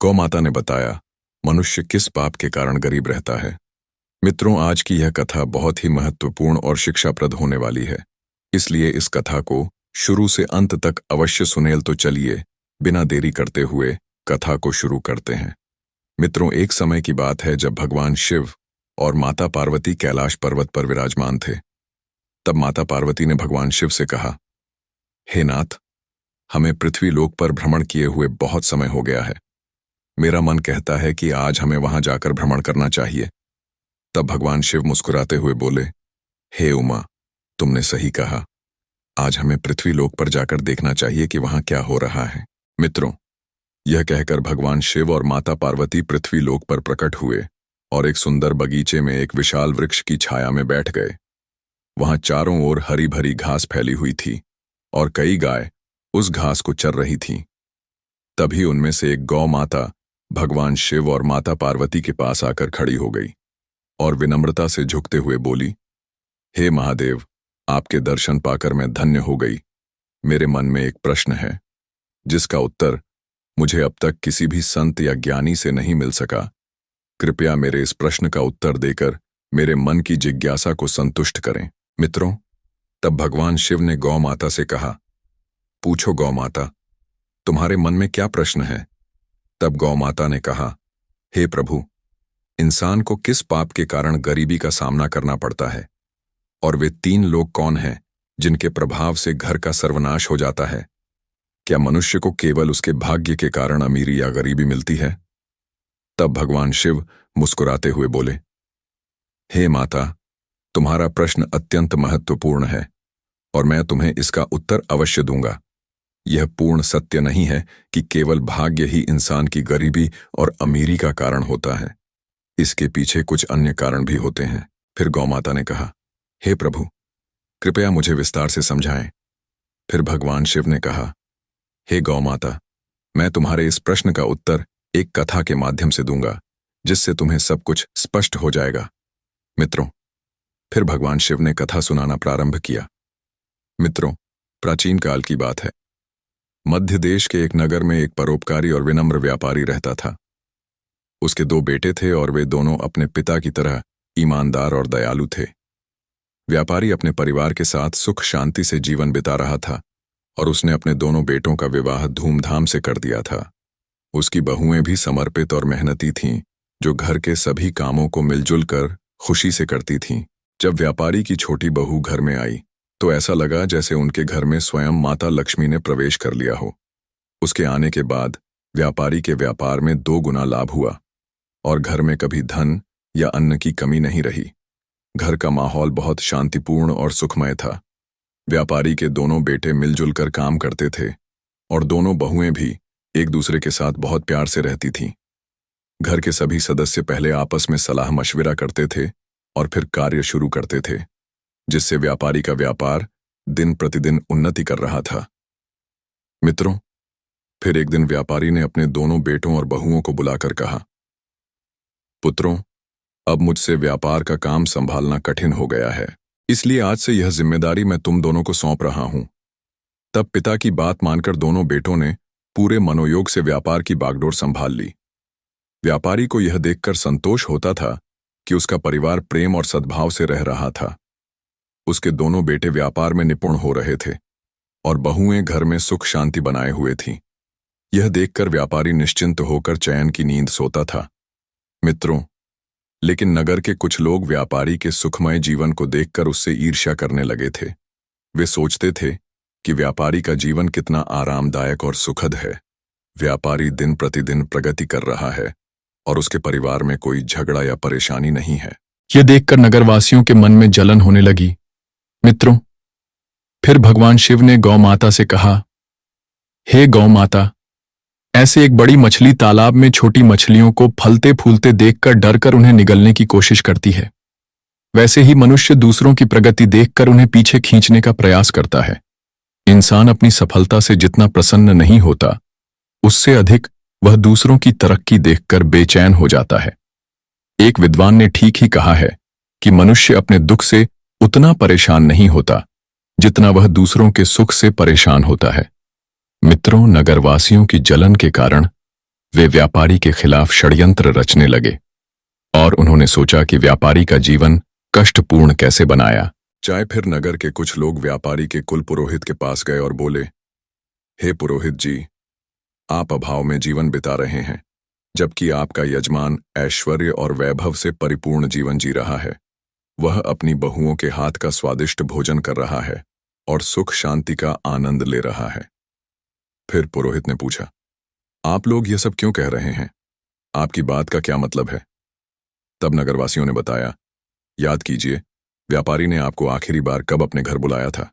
गौ माता ने बताया, मनुष्य किस पाप के कारण गरीब रहता है। मित्रों, आज की यह कथा बहुत ही महत्वपूर्ण और शिक्षाप्रद होने वाली है, इसलिए इस कथा को शुरू से अंत तक अवश्य सुनें। तो चलिए बिना देरी करते हुए कथा को शुरू करते हैं। मित्रों, एक समय की बात है जब भगवान शिव और माता पार्वती कैलाश पर्वत पर विराजमान थे। तब माता पार्वती ने भगवान शिव से कहा, हे नाथ, हमें पृथ्वी लोक पर भ्रमण किए हुए बहुत समय हो गया है। मेरा मन कहता है कि आज हमें वहां जाकर भ्रमण करना चाहिए। तब भगवान शिव मुस्कुराते हुए बोले, हे उमा, तुमने सही कहा। आज हमें पृथ्वी लोक पर जाकर देखना चाहिए कि वहां क्या हो रहा है। मित्रों, यह कहकर भगवान शिव और माता पार्वती पृथ्वी लोक पर प्रकट हुए और एक सुंदर बगीचे में एक विशाल वृक्ष की छाया में बैठ गए। वहां चारों ओर हरी भरी घास फैली हुई थी और कई गाय उस घास को चर रही थीं। तभी उनमें से एक गौ माता भगवान शिव और माता पार्वती के पास आकर खड़ी हो गई और विनम्रता से झुकते हुए बोली, हे महादेव, आपके दर्शन पाकर मैं धन्य हो गई। मेरे मन में एक प्रश्न है जिसका उत्तर मुझे अब तक किसी भी संत या ज्ञानी से नहीं मिल सका। कृपया मेरे इस प्रश्न का उत्तर देकर मेरे मन की जिज्ञासा को संतुष्ट करें। मित्रों, तब भगवान शिव ने गौ माता से कहा, पूछो गौ माता, तुम्हारे मन में क्या प्रश्न है। तब गौ माता ने कहा, हे प्रभु, इंसान को किस पाप के कारण गरीबी का सामना करना पड़ता है, और वे 3 लोग कौन हैं जिनके प्रभाव से घर का सर्वनाश हो जाता है। क्या मनुष्य को केवल उसके भाग्य के कारण अमीरी या गरीबी मिलती है। तब भगवान शिव मुस्कुराते हुए बोले, हे माता, तुम्हारा प्रश्न अत्यंत महत्वपूर्ण है और मैं तुम्हें इसका उत्तर अवश्य दूंगा। यह पूर्ण सत्य नहीं है कि केवल भाग्य ही इंसान की गरीबी और अमीरी का कारण होता है। इसके पीछे कुछ अन्य कारण भी होते हैं। फिर गौ माता ने कहा, हे प्रभु, कृपया मुझे विस्तार से समझाएं। फिर भगवान शिव ने कहा, हे गौ माता, मैं तुम्हारे इस प्रश्न का उत्तर एक कथा के माध्यम से दूंगा जिससे तुम्हें सब कुछ स्पष्ट हो जाएगा। मित्रों, फिर भगवान शिव ने कथा सुनाना प्रारंभ किया। मित्रों, प्राचीन काल की बात है। मध्य देश के एक नगर में एक परोपकारी और विनम्र व्यापारी रहता था। उसके 2 बेटे थे और वे दोनों अपने पिता की तरह ईमानदार और दयालु थे। व्यापारी अपने परिवार के साथ सुख शांति से जीवन बिता रहा था और उसने अपने दोनों बेटों का विवाह धूमधाम से कर दिया था। उसकी बहुएं भी समर्पित और मेहनती थीं, जो घर के सभी कामों को मिलजुल कर खुशी से करती थीं। जब व्यापारी की छोटी बहू घर में आई तो ऐसा लगा जैसे उनके घर में स्वयं माता लक्ष्मी ने प्रवेश कर लिया हो। उसके आने के बाद व्यापारी के व्यापार में 2 गुना लाभ हुआ और घर में कभी धन या अन्न की कमी नहीं रही। घर का माहौल बहुत शांतिपूर्ण और सुखमय था। व्यापारी के दोनों बेटे मिलजुल कर काम करते थे और दोनों बहुएं भी एक दूसरे के साथ बहुत प्यार से रहती थीं। घर के सभी सदस्य पहले आपस में सलाह मशविरा करते थे और फिर कार्य शुरू करते थे, जिससे व्यापारी का व्यापार दिन प्रतिदिन उन्नति कर रहा था। मित्रों, फिर एक दिन व्यापारी ने अपने दोनों बेटों और बहुओं को बुलाकर कहा, पुत्रों, अब मुझसे व्यापार का काम संभालना कठिन हो गया है, इसलिए आज से यह जिम्मेदारी मैं तुम दोनों को सौंप रहा हूं। तब पिता की बात मानकर दोनों बेटों ने पूरे मनोयोग से व्यापार की बागडोर संभाल ली। व्यापारी को यह देखकर संतोष होता था कि उसका परिवार प्रेम और सद्भाव से रह रहा था। उसके दोनों बेटे व्यापार में निपुण हो रहे थे और बहुएं घर में सुख शांति बनाए हुए थीं। यह देखकर व्यापारी निश्चिंत होकर चैन की नींद सोता था। मित्रों, लेकिन नगर के कुछ लोग व्यापारी के सुखमय जीवन को देखकर उससे ईर्ष्या करने लगे थे। वे सोचते थे कि व्यापारी का जीवन कितना आरामदायक और सुखद है। व्यापारी दिन प्रतिदिन प्रगति कर रहा है और उसके परिवार में कोई झगड़ा या परेशानी नहीं है। यह देखकर नगरवासियों के मन में जलन होने लगी। मित्रों, फिर भगवान शिव ने गौ माता से कहा, हे गौ माता, ऐसे एक बड़ी मछली तालाब में छोटी मछलियों को फलते फूलते देखकर डरकर उन्हें निगलने की कोशिश करती है। वैसे ही मनुष्य दूसरों की प्रगति देखकर उन्हें पीछे खींचने का प्रयास करता है। इंसान अपनी सफलता से जितना प्रसन्न नहीं होता, उससे अधिक वह दूसरों की तरक्की देखकर बेचैन हो जाता है। एक विद्वान ने ठीक ही कहा है कि मनुष्य अपने दुख से उतना परेशान नहीं होता जितना वह दूसरों के सुख से परेशान होता है। मित्रों, नगरवासियों की जलन के कारण वे व्यापारी के खिलाफ षड्यंत्र रचने लगे और उन्होंने सोचा कि व्यापारी का जीवन कष्टपूर्ण कैसे बनाया जाए। फिर नगर के कुछ लोग व्यापारी के कुल पुरोहित के पास गए और बोले, हे पुरोहित जी, आप अभाव में जीवन बिता रहे हैं, जबकि आपका यजमान ऐश्वर्य और वैभव से परिपूर्ण जीवन जी रहा है। वह अपनी बहुओं के हाथ का स्वादिष्ट भोजन कर रहा है और सुख शांति का आनंद ले रहा है। फिर पुरोहित ने पूछा, आप लोग ये सब क्यों कह रहे हैं? आपकी बात का क्या मतलब है? तब नगरवासियों ने बताया, याद कीजिए, व्यापारी ने आपको आखिरी बार कब अपने घर बुलाया था?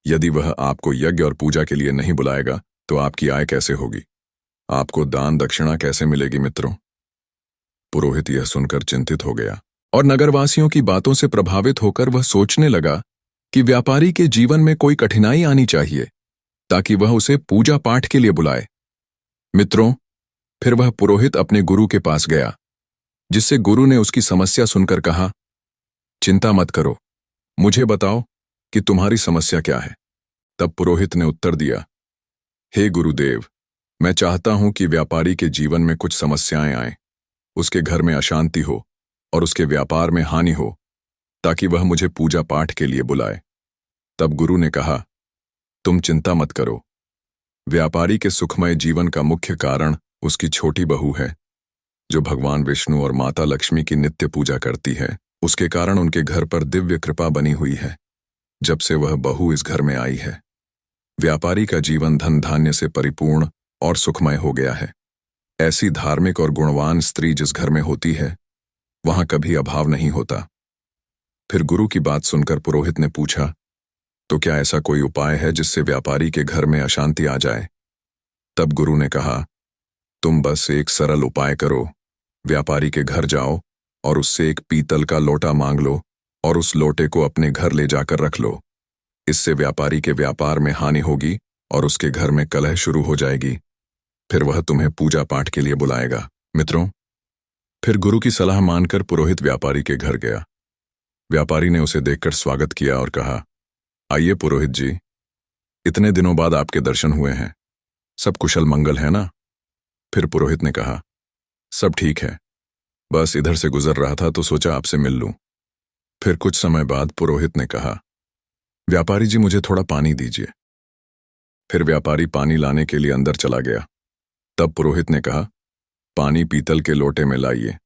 यदि वह आपको यज्ञ और पूजा के लिए नहीं बुलाएगा तो आपकी आय कैसे होगी? आपको दान दक्षिणा कैसे मिलेगी मित्रों? पुरोहित यह सुनकर चिंतित हो गया और नगरवासियों की बातों से प्रभावित होकर वह सोचने लगा कि व्यापारी के जीवन में कोई कठिनाई आनी चाहिए ताकि वह उसे पूजा पाठ के लिए बुलाए। मित्रों, फिर वह पुरोहित अपने गुरु के पास गया, जिससे गुरु ने उसकी समस्या सुनकर कहा, चिंता मत करो, मुझे बताओ कि तुम्हारी समस्या क्या है। तब पुरोहित ने उत्तर दिया, हे गुरुदेव, मैं चाहता हूं कि व्यापारी के जीवन में कुछ समस्याएं आएं, उसके घर में अशांति हो और उसके व्यापार में हानि हो, ताकि वह मुझे पूजा पाठ के लिए बुलाए। तब गुरु ने कहा, तुम चिंता मत करो, व्यापारी के सुखमय जीवन का मुख्य कारण उसकी छोटी बहू है, जो भगवान विष्णु और माता लक्ष्मी की नित्य पूजा करती है। उसके कारण उनके घर पर दिव्य कृपा बनी हुई है। जब से वह बहू इस घर में आई है, व्यापारी का जीवन धन धान्य से परिपूर्ण और सुखमय हो गया है। ऐसी धार्मिक और गुणवान स्त्री जिस घर में होती है, वहां कभी अभाव नहीं होता। फिर गुरु की बात सुनकर पुरोहित ने पूछा, तो क्या ऐसा कोई उपाय है जिससे व्यापारी के घर में अशांति आ जाए? तब गुरु ने कहा, तुम बस एक सरल उपाय करो, व्यापारी के घर जाओ और उससे एक पीतल का लोटा मांग लो और उस लोटे को अपने घर ले जाकर रख लो। इससे व्यापारी के व्यापार में हानि होगी और उसके घर में कलह शुरू हो जाएगी। फिर वह तुम्हें पूजा पाठ के लिए बुलाएगा। मित्रों, फिर गुरु की सलाह मानकर पुरोहित व्यापारी के घर गया। व्यापारी ने उसे देखकर स्वागत किया और कहा, आइए पुरोहित जी, इतने दिनों बाद आपके दर्शन हुए हैं, सब कुशल मंगल है ना? फिर पुरोहित ने कहा, सब ठीक है, बस इधर से गुजर रहा था तो सोचा आपसे मिल लूं। फिर कुछ समय बाद पुरोहित ने कहा, व्यापारी जी, मुझे थोड़ा पानी दीजिए। फिर व्यापारी पानी लाने के लिए अंदर चला गया। तब पुरोहित ने कहा, पानी पीतल के लोटे में लाइए।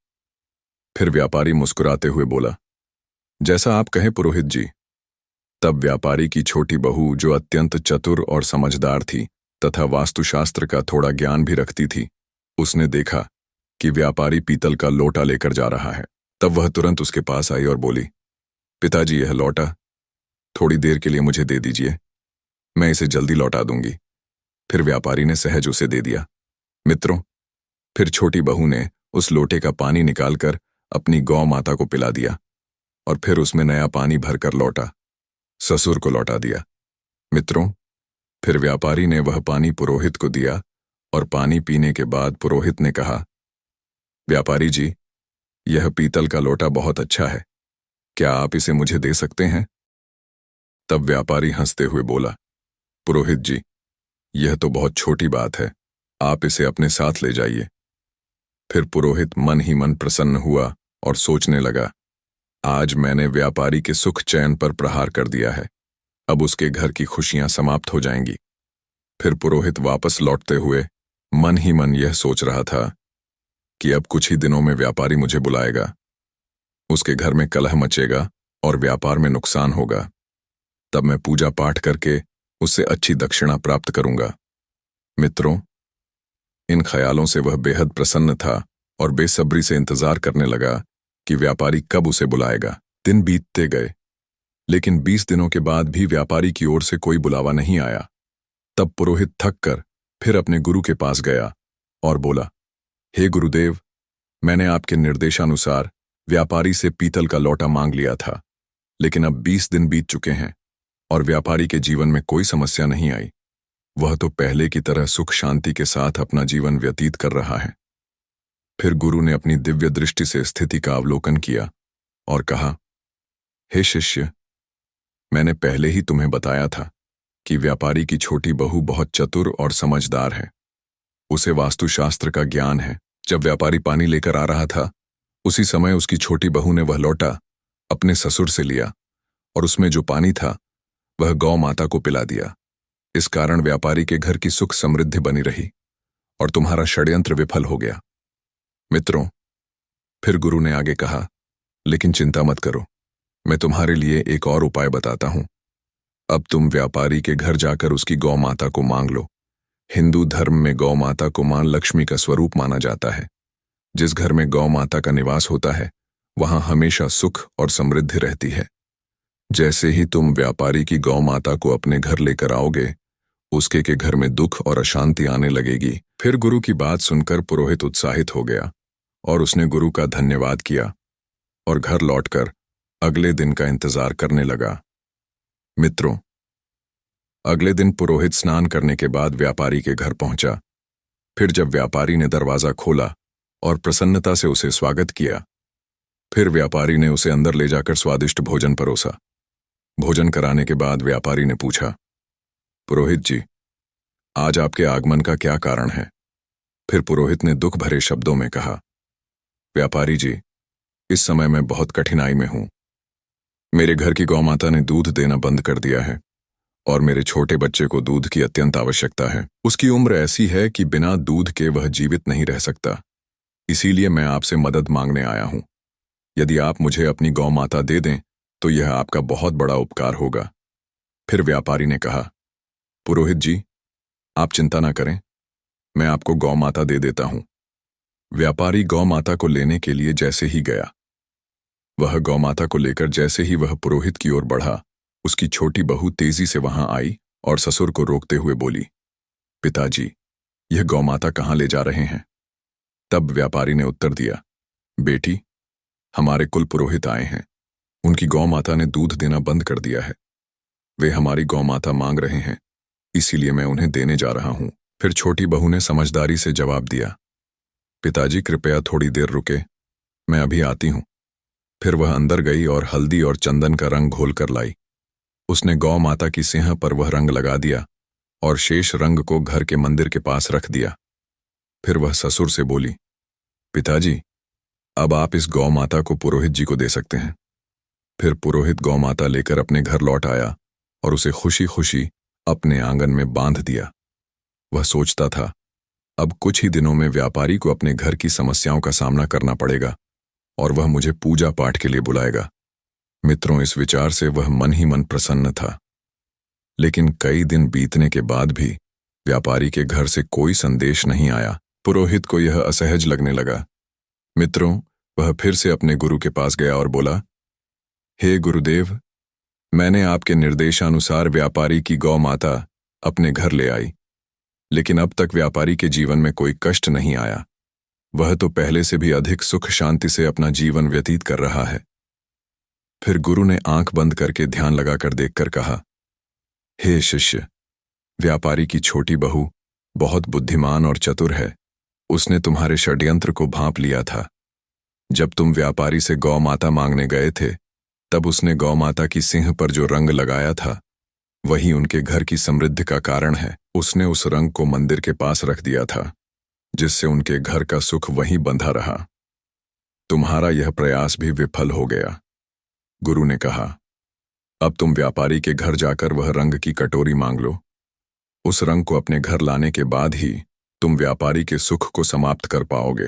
फिर व्यापारी मुस्कुराते हुए बोला, जैसा आप कहें पुरोहित जी। तब व्यापारी की छोटी बहू, जो अत्यंत चतुर और समझदार थी तथा वास्तुशास्त्र का थोड़ा ज्ञान भी रखती थी, उसने देखा कि व्यापारी पीतल का लोटा लेकर जा रहा है। तब वह तुरंत उसके पास आई और बोली, पिताजी, यह लोटा थोड़ी देर के लिए मुझे दे दीजिए, मैं इसे जल्दी लौटा दूंगी। फिर व्यापारी ने सहज उसे दे दिया। मित्रों, फिर छोटी बहू ने उस लोटे का पानी निकालकर अपनी गौ माता को पिला दिया और फिर उसमें नया पानी भरकर लौटा ससुर को लौटा दिया। मित्रों, फिर व्यापारी ने वह पानी पुरोहित को दिया और पानी पीने के बाद पुरोहित ने कहा, व्यापारी जी, यह पीतल का लोटा बहुत अच्छा है, क्या आप इसे मुझे दे सकते हैं? तब व्यापारी हंसते हुए बोला, पुरोहित जी, यह तो बहुत छोटी बात है, आप इसे अपने साथ ले जाइए। फिर पुरोहित मन ही मन प्रसन्न हुआ और सोचने लगा, आज मैंने व्यापारी के सुख चैन पर प्रहार कर दिया है, अब उसके घर की खुशियां समाप्त हो जाएंगी। फिर पुरोहित वापस लौटते हुए मन ही मन यह सोच रहा था कि अब कुछ ही दिनों में व्यापारी मुझे बुलाएगा, उसके घर में कलह मचेगा और व्यापार में नुकसान होगा। तब मैं पूजा पाठ करके उससे अच्छी दक्षिणा प्राप्त करूंगा। मित्रों, इन ख्यालों से वह बेहद प्रसन्न था और बेसब्री से इंतजार करने लगा कि व्यापारी कब उसे बुलाएगा। दिन बीतते गए, लेकिन 20 दिनों के बाद भी व्यापारी की ओर से कोई बुलावा नहीं आया। तब पुरोहित थक कर फिर अपने गुरु के पास गया और बोला, हे गुरुदेव, मैंने आपके निर्देशानुसार व्यापारी से पीतल का लोटा मांग लिया था, लेकिन अब 20 दिन बीत चुके हैं और व्यापारी के जीवन में कोई समस्या नहीं आई। वह तो पहले की तरह सुख शांति के साथ अपना जीवन व्यतीत कर रहा है। फिर गुरु ने अपनी दिव्य दृष्टि से स्थिति का अवलोकन किया और कहा, हे शिष्य, मैंने पहले ही तुम्हें बताया था कि व्यापारी की छोटी बहू बहुत चतुर और समझदार है। उसे वास्तुशास्त्र का ज्ञान है। जब व्यापारी पानी लेकर आ रहा था, उसी समय उसकी छोटी बहू ने वह लोटा अपने ससुर से लिया और उसमें जो पानी था वह गौ माता को पिला दिया। इस कारण व्यापारी के घर की सुख समृद्धि बनी रही और तुम्हारा षड्यंत्र विफल हो गया। मित्रों, फिर गुरु ने आगे कहा, लेकिन चिंता मत करो, मैं तुम्हारे लिए एक और उपाय बताता हूं। अब तुम व्यापारी के घर जाकर उसकी गौ माता को मांग लो। हिंदू धर्म में गौ माता को मां लक्ष्मी का स्वरूप माना जाता है। जिस घर में गौ माता का निवास होता है वहां हमेशा सुख और समृद्धि रहती है। जैसे ही तुम व्यापारी की गौ माता को अपने घर लेकर आओगे, उसके के घर में दुख और अशांति आने लगेगी। फिर गुरु की बात सुनकर पुरोहित उत्साहित हो गया और उसने गुरु का धन्यवाद किया और घर लौटकर अगले दिन का इंतजार करने लगा। मित्रों, अगले दिन पुरोहित स्नान करने के बाद व्यापारी के घर पहुंचा। फिर जब व्यापारी ने दरवाजा खोला और प्रसन्नता से उसे स्वागत किया, फिर व्यापारी ने उसे अंदर ले जाकर स्वादिष्ट भोजन परोसा। भोजन कराने के बाद व्यापारी ने पूछा, पुरोहित जी, आज आपके आगमन का क्या कारण है? फिर पुरोहित ने दुख भरे शब्दों में कहा, व्यापारी जी, इस समय मैं बहुत कठिनाई में हूं। मेरे घर की गौमाता ने दूध देना बंद कर दिया है और मेरे छोटे बच्चे को दूध की अत्यंत आवश्यकता है। उसकी उम्र ऐसी है कि बिना दूध के वह जीवित नहीं रह सकता। इसीलिए मैं आपसे मदद मांगने आया हूं। यदि आप मुझे अपनी गौ माता दे दें तो यह आपका बहुत बड़ा उपकार होगा। फिर व्यापारी ने कहा, पुरोहित जी, आप चिंता ना करें, मैं आपको गौ माता दे देता हूं। व्यापारी गौ माता को लेने के लिए जैसे ही गया, वह गौ माता को लेकर जैसे ही वह पुरोहित की ओर बढ़ा, उसकी छोटी बहू तेजी से वहां आई और ससुर को रोकते हुए बोली, पिताजी, यह गौ माता कहां ले जा रहे हैं? तब व्यापारी ने उत्तर दिया, बेटी, हमारे कुल पुरोहित आए हैं। उनकी गौ माता ने दूध देना बंद कर दिया है। वे हमारी गौ माता मांग रहे हैं, इसीलिए मैं उन्हें देने जा रहा हूं। फिर छोटी बहू ने समझदारी से जवाब दिया, पिताजी कृपया थोड़ी देर रुके, मैं अभी आती हूं। फिर वह अंदर गई और हल्दी और चंदन का रंग घोल कर लाई। उसने गौ माता की सिंह पर वह रंग लगा दिया और शेष रंग को घर के मंदिर के पास रख दिया। फिर वह ससुर से बोली, पिताजी, अब आप इस गौ माता को पुरोहित जी को दे सकते हैं। फिर पुरोहित गौ माता लेकर अपने घर लौट आया और उसे खुशी खुशी अपने आंगन में बांध दिया। वह सोचता था, अब कुछ ही दिनों में व्यापारी को अपने घर की समस्याओं का सामना करना पड़ेगा और वह मुझे पूजा पाठ के लिए बुलाएगा। मित्रों, इस विचार से वह मन ही मन प्रसन्न था। लेकिन कई दिन बीतने के बाद भी व्यापारी के घर से कोई संदेश नहीं आया। पुरोहित को यह असहज लगने लगा। मित्रों, वह फिर से अपने गुरु के पास गया और बोला, हे गुरुदेव, मैंने आपके निर्देशानुसार व्यापारी की गौ माता अपने घर ले आई, लेकिन अब तक व्यापारी के जीवन में कोई कष्ट नहीं आया। वह तो पहले से भी अधिक सुख शांति से अपना जीवन व्यतीत कर रहा है। फिर गुरु ने आंख बंद करके ध्यान लगाकर देखकर कहा, हे शिष्य, व्यापारी की छोटी बहू बहुत बुद्धिमान और चतुर है। उसने तुम्हारे षड्यंत्र को भांप लिया था। जब तुम व्यापारी से गौ माता मांगने गए थे, तब उसने गौ माता की सिंह पर जो रंग लगाया था वही उनके घर की समृद्धि का कारण है। उसने उस रंग को मंदिर के पास रख दिया था, जिससे उनके घर का सुख वहीं बंधा रहा। तुम्हारा यह प्रयास भी विफल हो गया। गुरु ने कहा, अब तुम व्यापारी के घर जाकर वह रंग की कटोरी मांग लो। उस रंग को अपने घर लाने के बाद ही तुम व्यापारी के सुख को समाप्त कर पाओगे।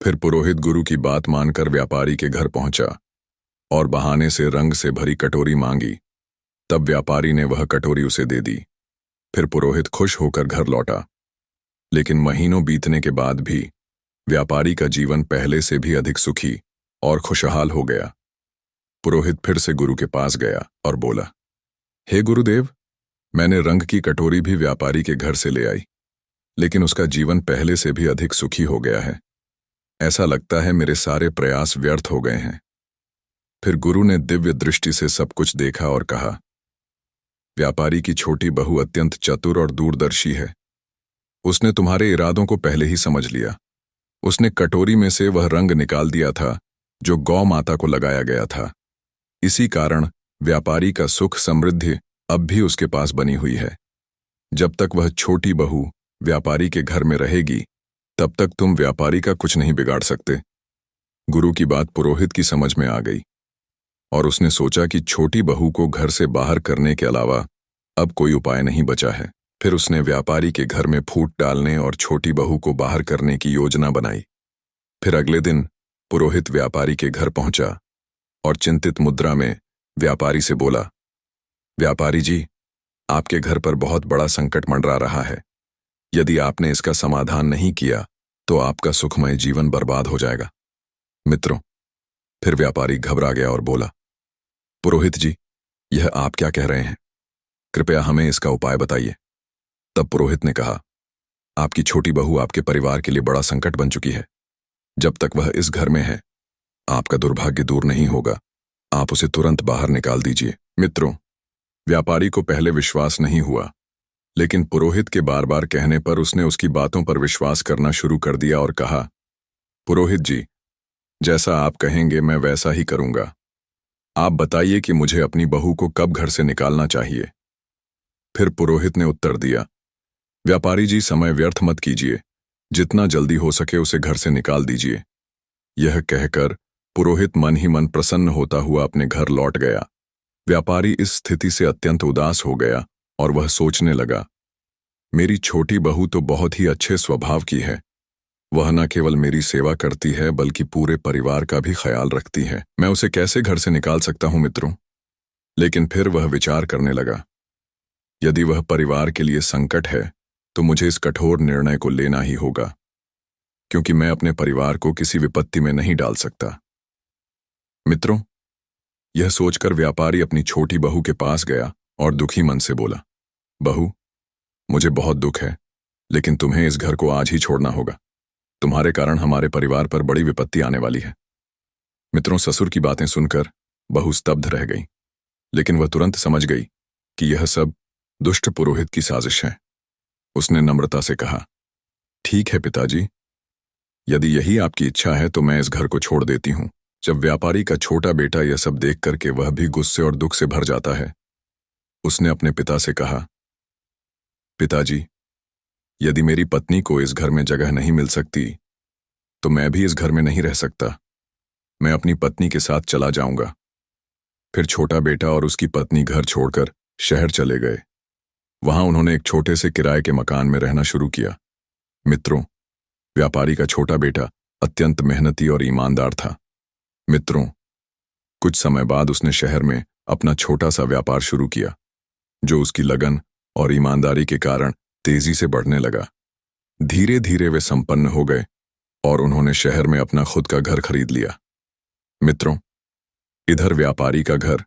फिर पुरोहित गुरु की बात मानकर व्यापारी के घर पहुंचा और बहाने से रंग से भरी कटोरी मांगी। तब व्यापारी ने वह कटोरी उसे दे दी। फिर पुरोहित खुश होकर घर लौटा। लेकिन महीनों बीतने के बाद भी व्यापारी का जीवन पहले से भी अधिक सुखी और खुशहाल हो गया। पुरोहित फिर से गुरु के पास गया और बोला, हे गुरुदेव, मैंने रंग की कटोरी भी व्यापारी के घर से ले आई, लेकिन उसका जीवन पहले से भी अधिक सुखी हो गया है। ऐसा लगता है मेरे सारे प्रयास व्यर्थ हो गए हैं। फिर गुरु ने दिव्य दृष्टि से सब कुछ देखा और कहा, व्यापारी की छोटी बहू अत्यंत चतुर और दूरदर्शी है। उसने तुम्हारे इरादों को पहले ही समझ लिया। उसने कटोरी में से वह रंग निकाल दिया था जो गौ माता को लगाया गया था। इसी कारण व्यापारी का सुख समृद्धि अब भी उसके पास बनी हुई है। जब तक वह छोटी बहू व्यापारी के घर में रहेगी तब तक तुम व्यापारी का कुछ नहीं बिगाड़ सकते। गुरु की बात पुरोहित की समझ में आ गई और उसने सोचा कि छोटी बहू को घर से बाहर करने के अलावा अब कोई उपाय नहीं बचा है। फिर उसने व्यापारी के घर में फूट डालने और छोटी बहू को बाहर करने की योजना बनाई। फिर अगले दिन पुरोहित व्यापारी के घर पहुंचा और चिंतित मुद्रा में व्यापारी से बोला, व्यापारी जी, आपके घर पर बहुत बड़ा संकट मंडरा रहा है। यदि आपने इसका समाधान नहीं किया तो आपका सुखमय जीवन बर्बाद हो जाएगा। मित्रों, फिर व्यापारी घबरा गया और बोला, पुरोहित जी, यह आप क्या कह रहे हैं? कृपया हमें इसका उपाय बताइए। तब पुरोहित ने कहा, आपकी छोटी बहू आपके परिवार के लिए बड़ा संकट बन चुकी है। जब तक वह इस घर में है, आपका दुर्भाग्य दूर नहीं होगा। आप उसे तुरंत बाहर निकाल दीजिए। मित्रों, व्यापारी को पहले विश्वास नहीं हुआ, लेकिन पुरोहित के बार बार कहने पर उसने उसकी बातों पर विश्वास करना शुरू कर दिया और कहा, पुरोहित जी, जैसा आप कहेंगे मैं वैसा ही करूंगा। आप बताइए कि मुझे अपनी बहू को कब घर से निकालना चाहिए। फिर पुरोहित ने उत्तर दिया, व्यापारी जी, समय व्यर्थ मत कीजिए, जितना जल्दी हो सके उसे घर से निकाल दीजिए। यह कहकर पुरोहित मन ही मन प्रसन्न होता हुआ अपने घर लौट गया। व्यापारी इस स्थिति से अत्यंत उदास हो गया और वह सोचने लगा, मेरी छोटी बहू तो बहुत ही अच्छे स्वभाव की है। वह न केवल मेरी सेवा करती है बल्कि पूरे परिवार का भी ख्याल रखती है। मैं उसे कैसे घर से निकाल सकता हूं मित्रों? लेकिन फिर वह विचार करने लगा, यदि वह परिवार के लिए संकट है तो मुझे इस कठोर निर्णय को लेना ही होगा, क्योंकि मैं अपने परिवार को किसी विपत्ति में नहीं डाल सकता। मित्रों, यह सोचकर व्यापारी अपनी छोटी बहू के पास गया और दुखी मन से बोला, बहू, मुझे बहुत दुख है, लेकिन तुम्हें इस घर को आज ही छोड़ना होगा। तुम्हारे कारण हमारे परिवार पर बड़ी विपत्ति आने वाली है। मित्रों, ससुर की बातें सुनकर बहू स्तब्ध रह गई, लेकिन वह तुरंत समझ गई कि यह सब दुष्ट पुरोहित की साजिश है। उसने नम्रता से कहा, ठीक है पिताजी, यदि यही आपकी इच्छा है तो मैं इस घर को छोड़ देती हूं। जब व्यापारी का छोटा बेटा यह सब देख करके वह भी गुस्से और दुख से भर जाता है, उसने अपने पिता से कहा, पिताजी, यदि मेरी पत्नी को इस घर में जगह नहीं मिल सकती तो मैं भी इस घर में नहीं रह सकता। मैं अपनी पत्नी के साथ चला जाऊंगा। फिर छोटा बेटा और उसकी पत्नी घर छोड़कर शहर चले गए। वहां उन्होंने एक छोटे से किराए के मकान में रहना शुरू किया। मित्रों, व्यापारी का छोटा बेटा अत्यंत मेहनती और ईमानदार था। मित्रों, कुछ समय बाद उसने शहर में अपना छोटा सा व्यापार शुरू किया, जो उसकी लगन और ईमानदारी के कारण तेजी से बढ़ने लगा। धीरे धीरे वे संपन्न हो गए और उन्होंने शहर में अपना खुद का घर खरीद लिया। मित्रों, इधर व्यापारी का घर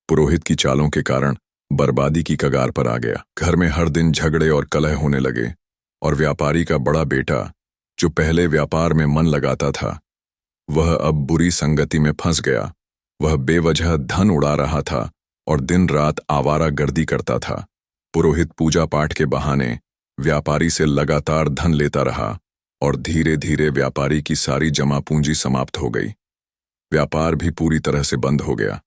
पुरोहित की चालों के कारण बर्बादी की कगार पर आ गया। घर में हर दिन झगड़े और कलह होने लगे और व्यापारी का बड़ा बेटा, जो पहले व्यापार में मन लगाता था, वह अब बुरी संगति में फंस गया। वह बेवजह धन उड़ा रहा था और दिन रात आवारागर्दी करता था। पुरोहित पूजा पाठ के बहाने व्यापारी से लगातार धन लेता रहा और धीरे धीरे व्यापारी की सारी जमा पूंजी समाप्त हो गई। व्यापार भी पूरी तरह से बंद हो गया।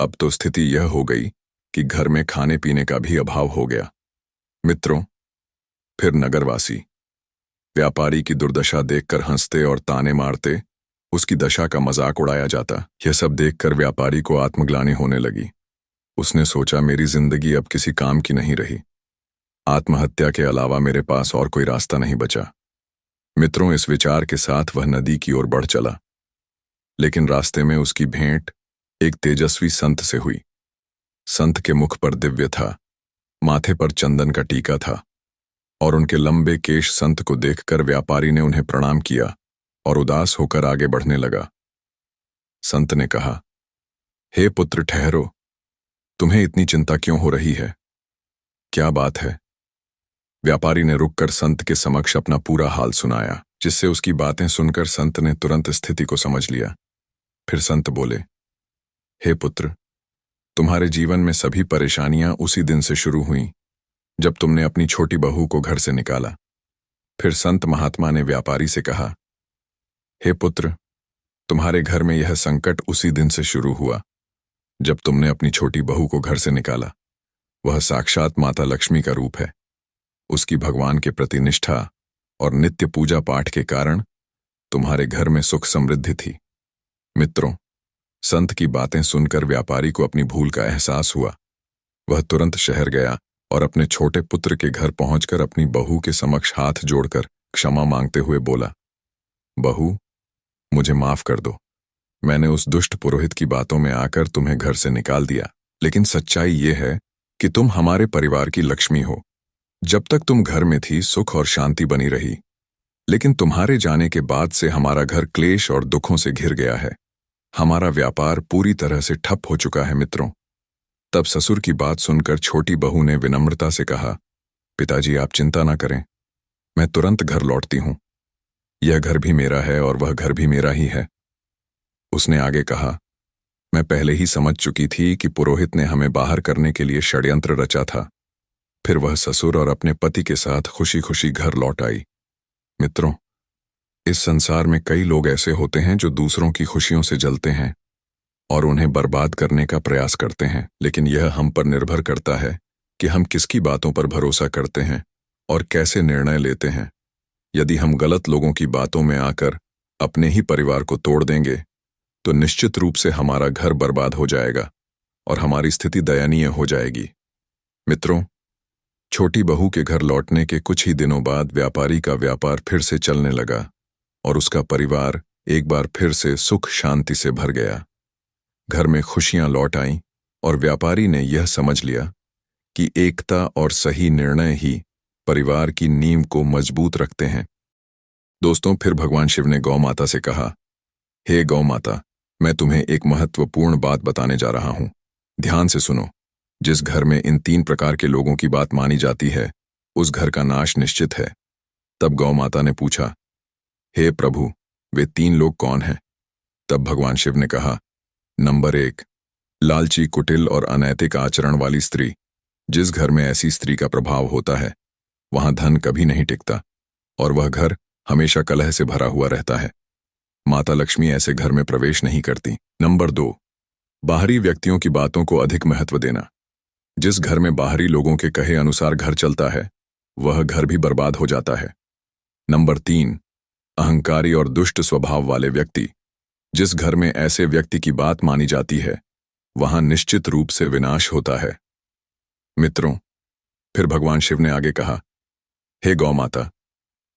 अब तो स्थिति यह हो गई कि घर में खाने पीने का भी अभाव हो गया। मित्रों, फिर नगरवासी व्यापारी की दुर्दशा देखकर हंसते और ताने मारते उसकी दशा का मजाक उड़ाया जाता। यह सब देखकर व्यापारी को आत्मग्लानि होने लगी। उसने सोचा, मेरी जिंदगी अब किसी काम की नहीं रही। आत्महत्या के अलावा मेरे पास और कोई रास्ता नहीं बचा। मित्रों, इस विचार के साथ वह नदी की ओर बढ़ चला, लेकिन रास्ते में उसकी भेंट एक तेजस्वी संत से हुई। संत के मुख पर दिव्य था, माथे पर चंदन का टीका था और उनके लंबे केश संत को देखकर व्यापारी ने उन्हें प्रणाम किया और उदास होकर आगे बढ़ने लगा। संत ने कहा, हे पुत्र, ठहरो, तुम्हें इतनी चिंता क्यों हो रही है? क्या बात है? व्यापारी ने रुककर संत के समक्ष अपना पूरा हाल सुनाया, जिससे उसकी बातें सुनकर संत ने तुरंत स्थिति को समझ लिया। फिर संत बोले, हे पुत्र, तुम्हारे जीवन में सभी परेशानियां उसी दिन से शुरू हुईं जब तुमने अपनी छोटी बहू को घर से निकाला। फिर संत महात्मा ने व्यापारी से कहा, हे पुत्र, तुम्हारे घर में यह संकट उसी दिन से शुरू हुआ जब तुमने अपनी छोटी बहू को घर से निकाला। वह साक्षात माता लक्ष्मी का रूप है। उसकी भगवान के प्रति निष्ठा और नित्य पूजा पाठ के कारण तुम्हारे घर में सुख समृद्धि थी। मित्रों, संत की बातें सुनकर व्यापारी को अपनी भूल का एहसास हुआ। वह तुरंत शहर गया और अपने छोटे पुत्र के घर पहुंचकर अपनी बहू के समक्ष हाथ जोड़कर क्षमा मांगते हुए बोला, बहू, मुझे माफ कर दो। मैंने उस दुष्ट पुरोहित की बातों में आकर तुम्हें घर से निकाल दिया, लेकिन सच्चाई ये है कि तुम हमारे परिवार की लक्ष्मी हो। जब तक तुम घर में थी सुख और शांति बनी रही, लेकिन तुम्हारे जाने के बाद से हमारा घर क्लेश और दुखों से घिर गया है। हमारा व्यापार पूरी तरह से ठप हो चुका है। मित्रों, तब ससुर की बात सुनकर छोटी बहू ने विनम्रता से कहा, पिताजी आप चिंता ना करें, मैं तुरंत घर लौटती हूं। यह घर भी मेरा है और वह घर भी मेरा ही है। उसने आगे कहा, मैं पहले ही समझ चुकी थी कि पुरोहित ने हमें बाहर करने के लिए षड्यंत्र रचा था। फिर वह ससुर और अपने पति के साथ खुशी खुशी घर लौट आई। मित्रों, इस संसार में कई लोग ऐसे होते हैं जो दूसरों की खुशियों से जलते हैं और उन्हें बर्बाद करने का प्रयास करते हैं, लेकिन यह हम पर निर्भर करता है कि हम किसकी बातों पर भरोसा करते हैं और कैसे निर्णय लेते हैं। यदि हम गलत लोगों की बातों में आकर अपने ही परिवार को तोड़ देंगे तो निश्चित रूप से हमारा घर बर्बाद हो जाएगा और हमारी स्थिति दयनीय हो जाएगी। मित्रों, छोटी बहू के घर लौटने के कुछ ही दिनों बाद व्यापारी का व्यापार फिर से चलने लगा और उसका परिवार एक बार फिर से सुख शांति से भर गया। घर में खुशियां लौट आईं और व्यापारी ने यह समझ लिया कि एकता और सही निर्णय ही परिवार की नींव को मजबूत रखते हैं। दोस्तों, फिर भगवान शिव ने गौ माता से कहा, हे गौ माता, मैं तुम्हें एक महत्वपूर्ण बात बताने जा रहा हूं। ध्यान से सुनो। जिस घर में इन 3 प्रकार के लोगों की बात मानी जाती है, उस घर का नाश निश्चित है। तब गौ माता ने पूछा, हे प्रभु, वे 3 लोग कौन हैं? तब भगवान शिव ने कहा, नंबर 1, लालची, कुटिल और अनैतिक आचरण वाली स्त्री। जिस घर में ऐसी स्त्री का प्रभाव होता है, वहां धन कभी नहीं टिकता और वह घर हमेशा कलह से भरा हुआ रहता है। माता लक्ष्मी ऐसे घर में प्रवेश नहीं करती। नंबर 2, बाहरी व्यक्तियों की बातों को अधिक महत्व देना। जिस घर में बाहरी लोगों के कहे अनुसार घर चलता है, वह घर भी बर्बाद हो जाता है। नंबर 3, अहंकारी और दुष्ट स्वभाव वाले व्यक्ति। जिस घर में ऐसे व्यक्ति की बात मानी जाती है, वहां निश्चित रूप से विनाश होता है। मित्रों, फिर भगवान शिव ने आगे कहा, हे गौ माता,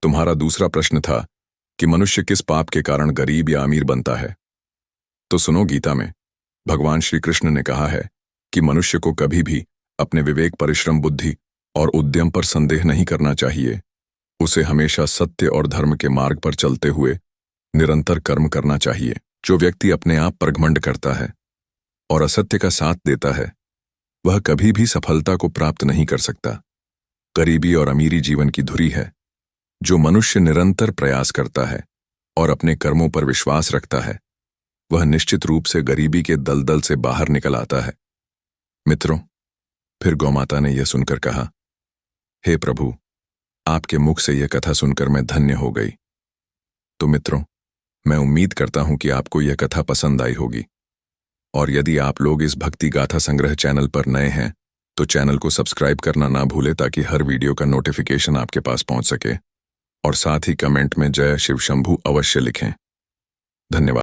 तुम्हारा दूसरा प्रश्न था कि मनुष्य किस पाप के कारण गरीब या अमीर बनता है। तो सुनो, गीता में भगवान श्री कृष्ण ने कहा है कि मनुष्य को कभी भी अपने विवेक, परिश्रम, बुद्धि और उद्यम पर संदेह नहीं करना चाहिए। उसे हमेशा सत्य और धर्म के मार्ग पर चलते हुए निरंतर कर्म करना चाहिए। जो व्यक्ति अपने आप पर घमंड करता है और असत्य का साथ देता है, वह कभी भी सफलता को प्राप्त नहीं कर सकता। गरीबी और अमीरी जीवन की धुरी है। जो मनुष्य निरंतर प्रयास करता है और अपने कर्मों पर विश्वास रखता है, वह निश्चित रूप से गरीबी के दलदल से बाहर निकल आता है। मित्रों, फिर गौमाता ने यह सुनकर कहा, हे प्रभु, आपके मुख से यह कथा सुनकर मैं धन्य हो गई। तो मित्रों, मैं उम्मीद करता हूं कि आपको यह कथा पसंद आई होगी, और यदि आप लोग इस भक्ति गाथा संग्रह चैनल पर नए हैं तो चैनल को सब्सक्राइब करना ना भूलें ताकि हर वीडियो का नोटिफिकेशन आपके पास पहुंच सके, और साथ ही कमेंट में जय शिव शंभू अवश्य लिखें। धन्यवाद।